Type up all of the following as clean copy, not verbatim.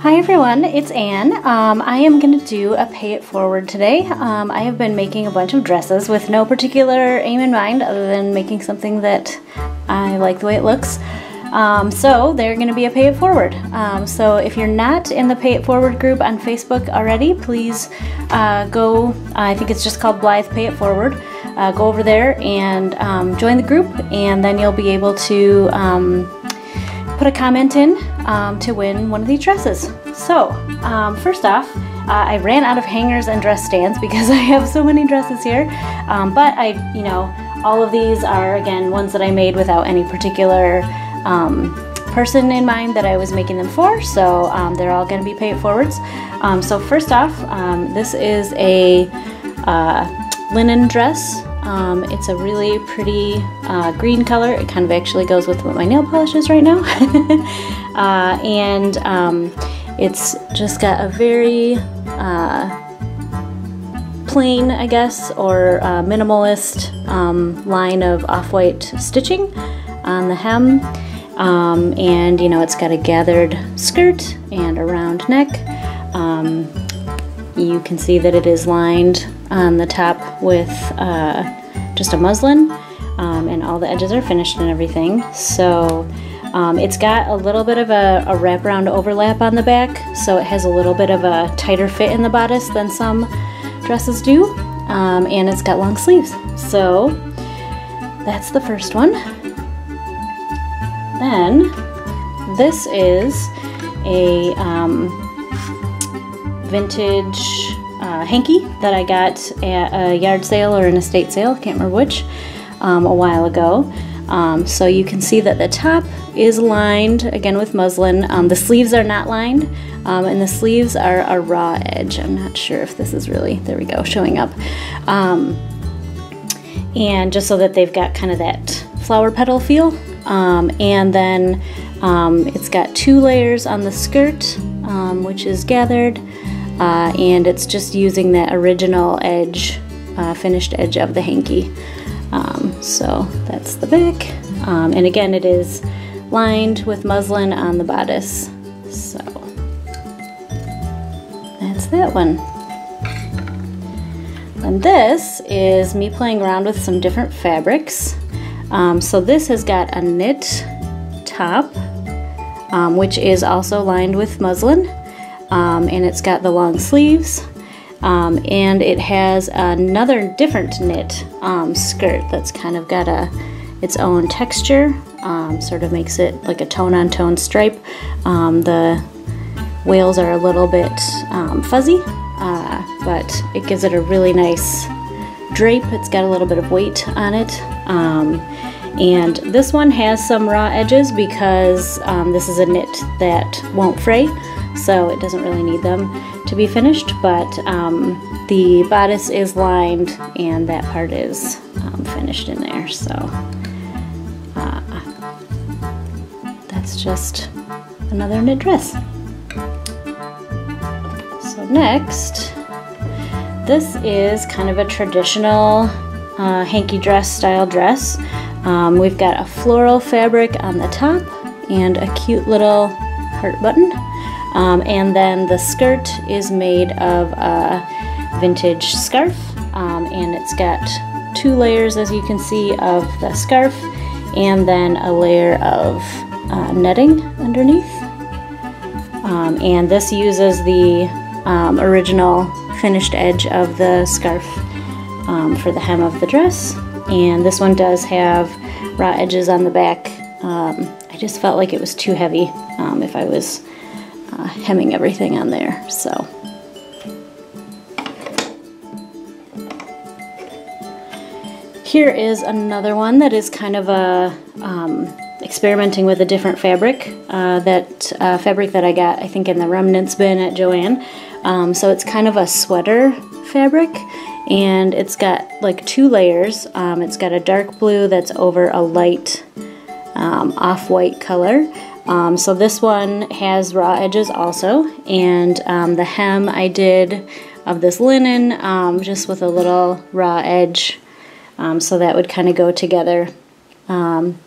Hi everyone, it's Anne. I am going to do a pay it forward today. I have been making a bunch of dresses with no particular aim in mind other than making something that I like the way it looks. So they're going to be a pay it forward. So if you're not in the pay it forward group on Facebook already, please go, I think it's just called Blythe Pay It Forward. Go over there and join the group, and then you'll be able to put a comment in to win one of these dresses. So first off, I ran out of hangers and dress stands because I have so many dresses here, but all of these are, again, ones that I made without any particular person in mind that I was making them for, so they're all going to be pay it forwards. So first off, this is a linen dress. It's a really pretty green color. It kind of actually goes with what my nail polish is right now. And it's just got a very plain, I guess, or minimalist line of off-white stitching on the hem. And it's got a gathered skirt and a round neck. You can see that it is lined on the top with just a muslin, and all the edges are finished and everything. So it's got a little bit of a wraparound overlap on the back, so it has a little bit of a tighter fit in the bodice than some dresses do, and it's got long sleeves. So that's the first one. Then this is a vintage hanky that I got at a yard sale or an estate sale, I can't remember which, a while ago. So you can see that the top is lined again with muslin. The sleeves are not lined, and the sleeves are a raw edge. I'm not sure if this is really, there we go, showing up. And just so that they've got kind of that flower petal feel. And then it's got 2 layers on the skirt, which is gathered, and it's just using that original edge, finished edge of the hanky. So that's the back, and again it is lined with muslin on the bodice. So that's that one. And this is me playing around with some different fabrics. So this has got a knit top, which is also lined with muslin, and it's got the long sleeves, and it has another different knit skirt that's kind of got its own texture, sort of makes it like a tone-on-tone stripe. The wales are a little bit fuzzy, but it gives it a really nice drape. It's got a little bit of weight on it. And this one has some raw edges because this is a knit that won't fray, so it doesn't really need them to be finished, but the bodice is lined and that part is finished in there. So that's just another knit dress. So next, this is kind of a traditional hanky dress style dress. We've got a floral fabric on the top and a cute little heart button, and then the skirt is made of a vintage scarf, and it's got 2 layers, as you can see, of the scarf, and then a layer of netting underneath. And this uses the original finished edge of the scarf for the hem of the dress, and this one does have raw edges on the back. I just felt like it was too heavy if I was hemming everything on there. So here is another one that is kind of a experimenting with a different fabric, fabric that I got, I think, in the remnants bin at Joann. So it's kind of a sweater fabric, and it's got like 2 layers. It's got a dark blue that's over a light off-white color. So this one has raw edges also, and the hem I did of this linen just with a little raw edge, so that would kind of go together. And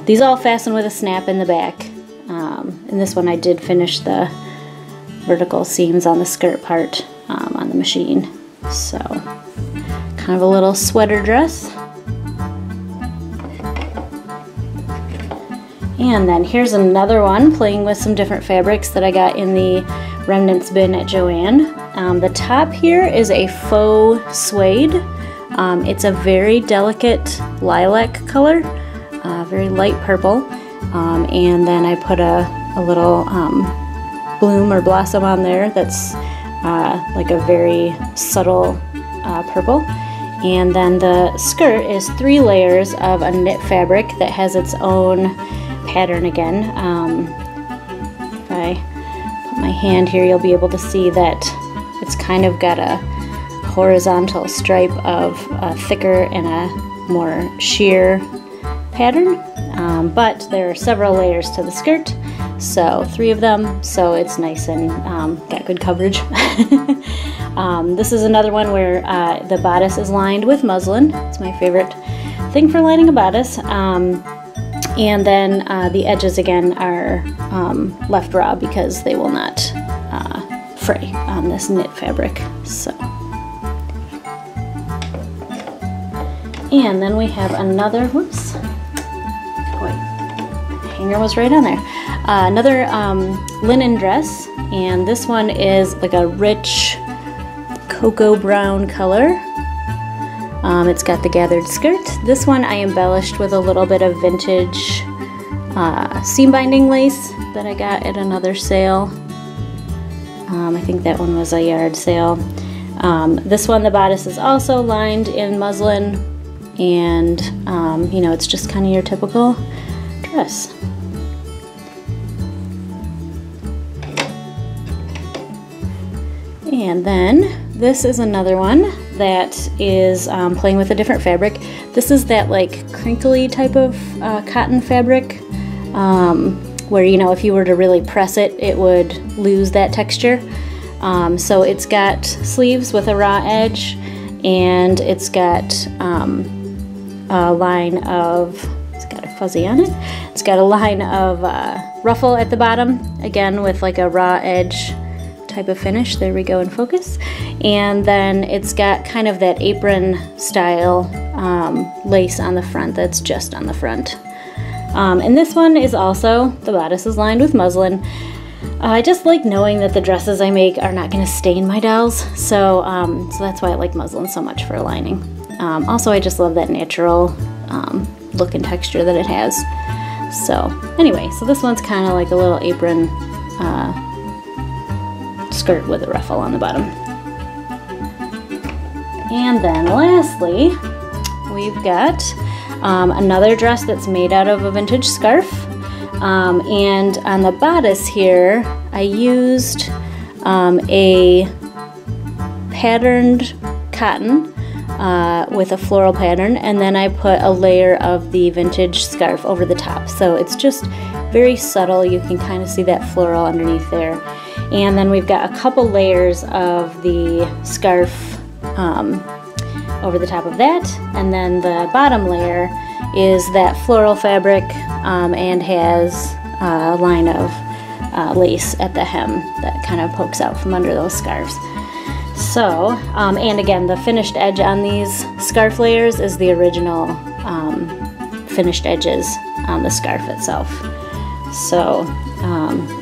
these all fasten with a snap in the back. In this one I did finish the vertical seams on the skirt part on the machine. So kind of a little sweater dress. And then here's another one, playing with some different fabrics that I got in the remnants bin at Joann. The top here is a faux suede. It's a very delicate lilac color, very light purple. And then I put a little bloom or blossom on there that's like a very subtle purple. And then the skirt is 3 layers of a knit fabric that has its own pattern again. If I put my hand here, you'll be able to see that it's kind of got a horizontal stripe of a thicker and a more sheer pattern. But there are several layers to the skirt, so 3 of them, so it's nice and got good coverage. This is another one where the bodice is lined with muslin. It's my favorite thing for lining a bodice. And then the edges again are left raw because they will not fray on this knit fabric. So, and then we have another, whoops, boy, hanger was right on there. Another linen dress, and this one is like a rich cocoa brown color. It's got the gathered skirt. This one I embellished with a little bit of vintage seam binding lace that I got at another sale. I think that one was a yard sale. This one, the bodice is also lined in muslin, and you know, it's just kind of your typical dress. And then this is another one that is playing with a different fabric. This is that like crinkly type of cotton fabric where, you know, if you were to really press it, it would lose that texture. So it's got sleeves with a raw edge, and it's got a line of, it's got a fuzzy on it, it's got a line of ruffle at the bottom, again with like a raw edge type of finish. There we go in focus. And then it's got kind of that apron style lace on the front that's just on the front. And this one is also, the bodice is lined with muslin. I just like knowing that the dresses I make are not going to stain my dolls, so that's why I like muslin so much for lining. Also, I just love that natural look and texture that it has. So anyway, so this one's kind of like a little apron skirt with a ruffle on the bottom. And then lastly, we've got another dress that's made out of a vintage scarf. And on the bodice here, I used a patterned cotton with a floral pattern, and then I put a layer of the vintage scarf over the top. So it's just very subtle. You can kind of see that floral underneath there. And then we've got a couple layers of the scarf over the top of that, and then the bottom layer is that floral fabric and has a line of lace at the hem that kind of pokes out from under those scarves. So, and again, the finished edge on these scarf layers is the original finished edges on the scarf itself. So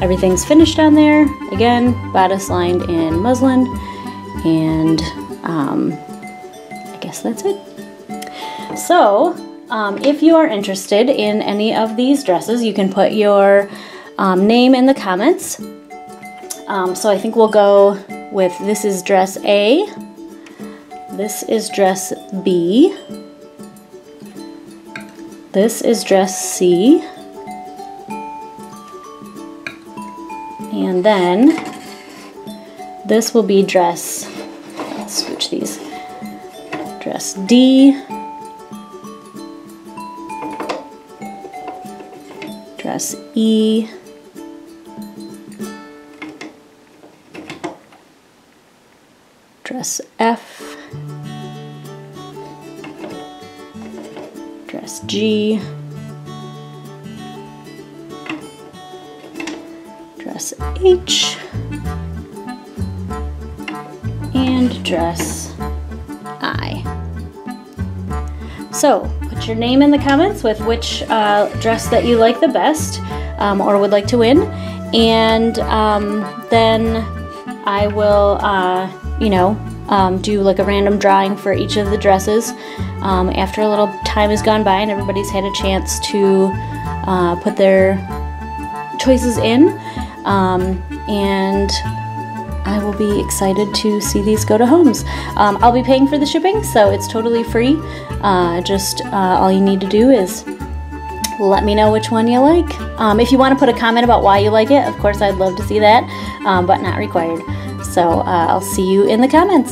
everything's finished on there. Again, bodice lined in muslin, and I guess that's it. So if you are interested in any of these dresses, you can put your name in the comments. So I think we'll go with, this is dress A, this is dress B, this is dress C, and then this will be dress, let's switch these, dress D, dress E, dress F, dress G, dress H, and dress I. So put your name in the comments with which dress that you like the best or would like to win, and then I will do like a random drawing for each of the dresses after a little time has gone by and everybody's had a chance to put their choices in, and I will be excited to see these go to homes. I'll be paying for the shipping, so it's totally free. Just all you need to do is let me know which one you like. If you want to put a comment about why you like it, of course I'd love to see that, but not required. So I'll see you in the comments.